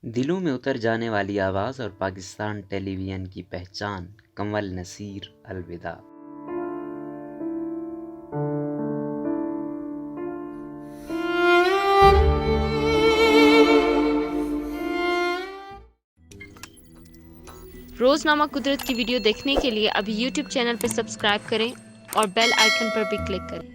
دلوں میں اتر جانے والی آواز اور پاکستان ٹیلی ویژن کی پہچان، کنول نصیر الوداع۔ روزنامہ قدرت کی ویڈیو دیکھنے کے لیے ابھی یوٹیوب چینل پر سبسکرائب کریں اور بیل آئیکن پر بھی کلک کریں۔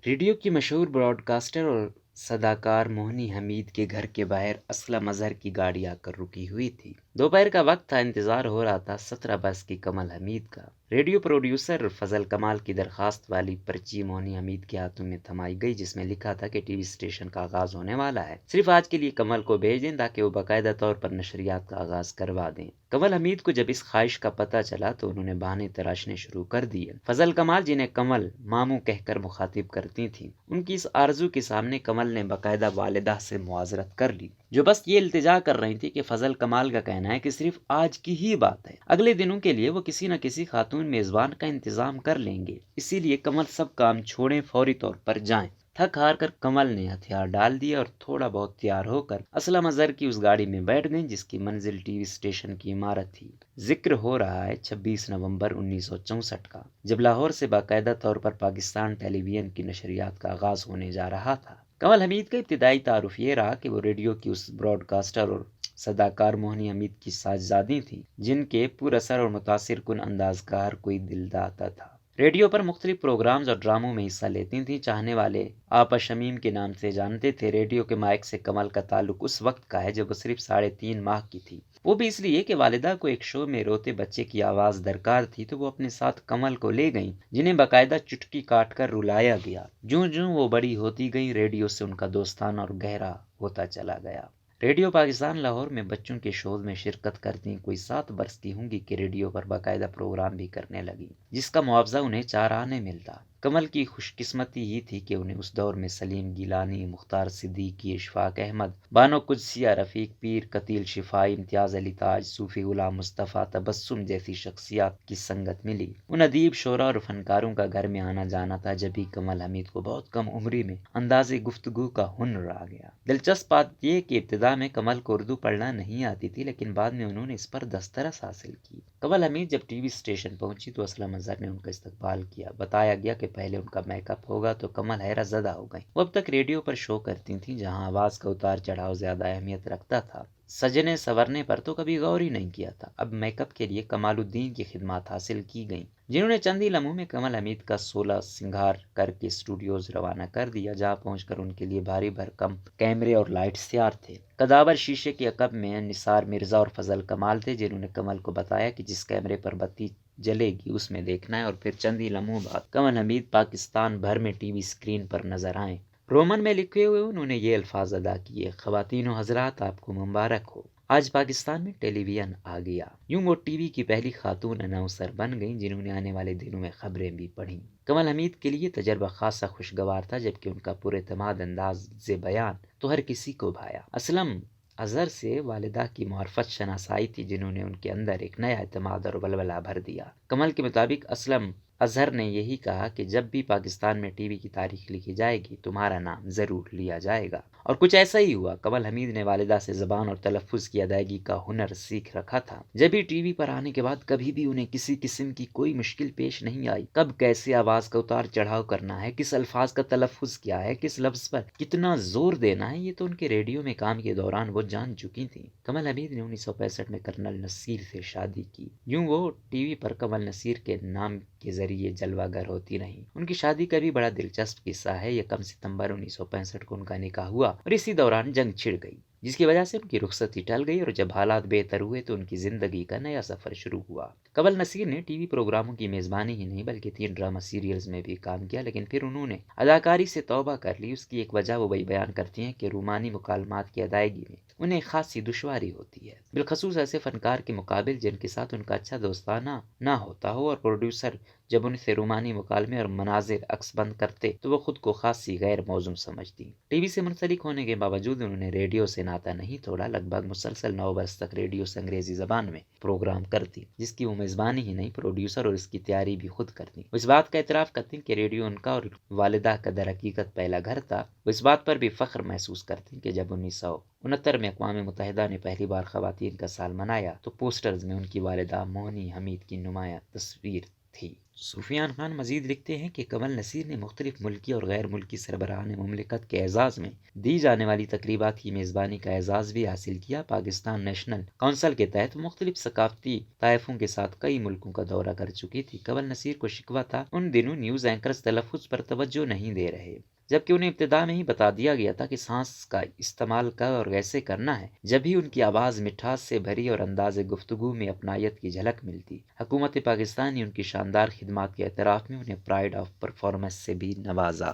ریڈیو کی مشہور براڈ کاسٹر اور صداکار موہنی حمید کے گھر کے باہر اسلم اظہر کی گاڑی آ کر رکی ہوئی تھی۔ دوپہر کا وقت تھا، انتظار ہو رہا تھا 17 برس کی کنول حمید کا۔ ریڈیو پروڈیوسر فضل کمال کی درخواست والی پرچی موہنی حمید کے ہاتھوں میں تھمائی گئی، جس میں لکھا تھا کہ ٹی وی اسٹیشن کا آغاز ہونے والا ہے، صرف آج کے لیے کنول کو بھیج دیں تاکہ وہ باقاعدہ طور پر نشریات کا آغاز کروا دیں۔ کنول حمید کو جب اس خواہش کا پتہ چلا تو انہوں نے بہانے تراشنے شروع کر دیے۔ فضل کمال، جنہیں کنول ماموں کہہ کر مخاطب کرتی تھیں، ان کی اس آرزو کے سامنے کنول نے باقاعدہ والدہ سے معذرت کر لی، جو بس یہ التجا کر رہی تھی کہ فضل کمال کا کہنا ہے کہ صرف آج کی ہی بات ہے، اگلے دنوں کے لیے وہ کسی نہ کسی خاتون میزبان کا انتظام کر لیں گے، اسی لیے کنول سب کام چھوڑیں، فوری طور پر جائیں۔ تھک ہار کر کنول نے ہتھیار ڈال دیے اور تھوڑا بہت تیار ہو کر اسلم اظہر کی اس گاڑی میں بیٹھ گئیں، جس کی منزل ٹی وی اسٹیشن کی عمارت تھی۔ ذکر ہو رہا ہے 26 نومبر 1964 کا، جب لاہور سے باقاعدہ طور پر پاکستان ٹیلی ویژن کی نشریات کا آغاز ہونے جا رہا تھا۔ کنول حمید کا ابتدائی تعارف یہ رہا کہ وہ ریڈیو کی اس براڈ کاسٹر اور صداکار موہنی حمید کی ساجزادی تھیں، جن کے پر اثر اور متاثر کن انداز کا ہر کوئی دل داتا تھا۔ ریڈیو پر مختلف پروگرامز اور ڈراموں میں حصہ لیتی تھیں، چاہنے والے آپا شمیم کے نام سے جانتے تھے۔ ریڈیو کے مائک سے کنول کا تعلق اس وقت کا ہے جب وہ صرف 3.5 ماہ کی تھی، وہ بھی اس لیے کہ والدہ کو ایک شو میں روتے بچے کی آواز درکار تھی، تو وہ اپنے ساتھ کنول کو لے گئیں، جنہیں باقاعدہ چٹکی کاٹ کر رلایا گیا۔ جوں جوں وہ بڑی ہوتی گئیں، ریڈیو سے ان کا دوستانہ اور گہرا ہوتا چلا گیا۔ ریڈیو پاکستان لاہور میں بچوں کے شوز میں شرکت کرتی کوئی 7 برس کی ہوں گی کہ ریڈیو پر باقاعدہ پروگرام بھی کرنے لگی، جس کا معاوضہ انہیں 4 آنے ملتا۔ کنول کی خوش قسمتی یہ تھی کہ انہیں اس دور میں سلیم گیلانی، مختار صدیقی، اشفاق احمد، بانو قدسیہ، رفیق پیر، قتیل شفائی، امتیاز علی تاج، صوفی غلام مصطفیٰ، تبسم جیسی شخصیات کی سنگت ملی۔ ان ادیب، شعراء اور فنکاروں کا گھر میں آنا جانا تھا، جبھی کنول حمید کو بہت کم عمری میں انداز گفتگو کا ہنر آ گیا۔ دلچسپ بات یہ کہ ابتدا میں کنول کو اردو پڑھنا نہیں آتی تھی، لیکن بعد میں انہوں نے اس پر دسترس حاصل کی۔ کنول حمید جب ٹی وی اسٹیشن پہنچی تو اسلم اظہر نے ان کا استقبال کیا۔ بتایا گیا کہ پہلے ان کا میک اپ ہوگا تو کنول حیرت زدہ ہو گئیں۔ وہ اب تک ریڈیو پر شو کرتی تھیں، جہاں آواز کا اتار چڑھاؤ زیادہ اہمیت رکھتا تھا، سجنے سورنے پر تو کبھی غور ہی نہیں کیا تھا۔ اب میک اپ کے لیے کمال الدین کی خدمات حاصل کی گئیں، جنہوں نے چند ہی لمحوں میں کنول حمید کا 16 سنگھار کر کے اسٹوڈیوز روانہ کر دیا، جہاں پہنچ کر ان کے لیے بھاری بھرکم کیمرے اور لائٹس تیار تھے۔ قداور شیشے کے عقب میں نثار مرزا اور فضل کمال تھے، جنہوں نے کنول کو بتایا کہ جس کیمرے پر بتی جلے گی اس میں دیکھنا ہے، اور پھر چند ہی لمحوں بعد کنول حمید پاکستان بھر میں ٹی وی اسکرین پر نظر آئیں۔ رومن میں لکھے ہوئے انہوں نے یہ الفاظ ادا کیے: خواتین و حضرات، آپ کو مبارک ہو، آج پاکستان میں ٹیلی ویژن آ گیا۔ یوں وہ ٹی وی کی پہلی خاتون اناؤنسر بن گئیں، جنہوں نے آنے والے دنوں میں خبریں بھی پڑھیں۔ کنول حمید کے لیے تجربہ خاصا خوشگوار تھا، جبکہ ان کا پراعتماد انداز بیان تو ہر کسی کو بھایا۔ اسلم اظہر سے والدہ کی معرفت شناسائی تھی، جنہوں نے ان کے اندر ایک نیا اعتماد اور ولولہ بھر دیا۔ کنول کے مطابق اسلم اظہر نے یہی کہا کہ جب بھی پاکستان میں ٹی وی کی تاریخ لکھی جائے گی، تمہارا نام ضرور لیا جائے گا، اور کچھ ایسا ہی ہوا۔ کنول حمید نے والدہ سے زبان اور تلفظ کی ادائیگی کا ہنر سیکھ رکھا تھا، جب بھی ٹی وی پر آنے کے بعد کبھی بھی انہیں کسی قسم کی کوئی مشکل پیش نہیں آئی۔ کب کیسے آواز کا اتار چڑھاؤ کرنا ہے، کس الفاظ کا تلفظ کیا ہے، کس لفظ پر کتنا زور دینا ہے، یہ تو ان کے ریڈیو میں کام کے دوران وہ جان چکی تھیں۔ کنول حمید نے 1965 میں کرنل نصیر سے شادی کی۔ یوں وہ ٹی وی پر کنول نصیر کے نام کے ذریعے جلوہ گر ہوتی رہیں۔ ان کی شادی کا بھی بڑا دلچسپ قصہ ہے۔ 1 ستمبر 1965 کو ان کا نکاح ہوا اور اسی دوران جنگ چھڑ گئی، جس کی وجہ سے ان کی رخصتی ٹل گئی، اور جب حالات بہتر ہوئے تو ان کی زندگی کا نیا سفر شروع ہوا۔ کنول نصیر نے ٹی وی پروگراموں کی میزبانی ہی نہیں بلکہ 3 ڈرامہ سیریلز میں بھی کام کیا، لیکن پھر انہوں نے اداکاری سے توبہ کر لی۔ اس کی ایک وجہ وہ بیان کرتی ہیں کہ رومانی مکالمات کی ادائیگی میں انہیں خاصی دشواری ہوتی ہے، بالخصوص ایسے فنکار کے مقابل جن کے ساتھ ان کا اچھا دوستانہ نہ ہوتا ہو اور پروڈیوسر جب ان سے رومانی مکالمے اور مناظر عکس بند کرتے تو وہ خود کو خاصی غیر موزوں سمجھتی۔ ٹی وی سے منسلک ہونے کے باوجود انہوں نے ریڈیو سے ناتا نہیں توڑا، لگ بھگ مسلسل 9 برس تک ریڈیو سے انگریزی زبان میں پروگرام کرتی، جس کی وہ میزبانی ہی نہیں پروڈیوسر اور اس کی تیاری بھی خود کرتی۔ وہ اس بات کا اعتراف کرتی کہ ریڈیو ان کا اور والدہ کا در حقیقت پہلا گھر تھا۔ وہ اس بات پر بھی فخر محسوس کرتی کہ جب 1969 میں اقوام متحدہ نے پہلی بار خواتین کا سال منایا تو پوسٹرز میں ان کی والدہ موہنی حمید کی نمایاں تصویر تھی۔ سفیان خان مزید لکھتے ہیں کہ کنول نصیر نے مختلف ملکی اور غیر ملکی سربراہان مملکت کے اعزاز میں دی جانے والی تقریبات کی میزبانی کا اعزاز بھی حاصل کیا۔ پاکستان نیشنل کونسل کے تحت مختلف ثقافتی طائفوں کے ساتھ کئی ملکوں کا دورہ کر چکی تھی۔ کنول نصیر کو شکوہ تھا ان دنوں نیوز اینکرز تلفظ پر توجہ نہیں دے رہے، جبکہ انہیں ابتدا میں ہی بتا دیا گیا تھا کہ سانس کا استعمال کب اور کیسے کرنا ہے، جب ہی ان کی آواز مٹھاس سے بھری اور انداز گفتگو میں اپنائیت کی جھلک ملتی۔ حکومت پاکستان نے ان کی شاندار خدمات کے اعتراف میں انہیں پرائڈ آف پرفارمنس سے بھی نوازا۔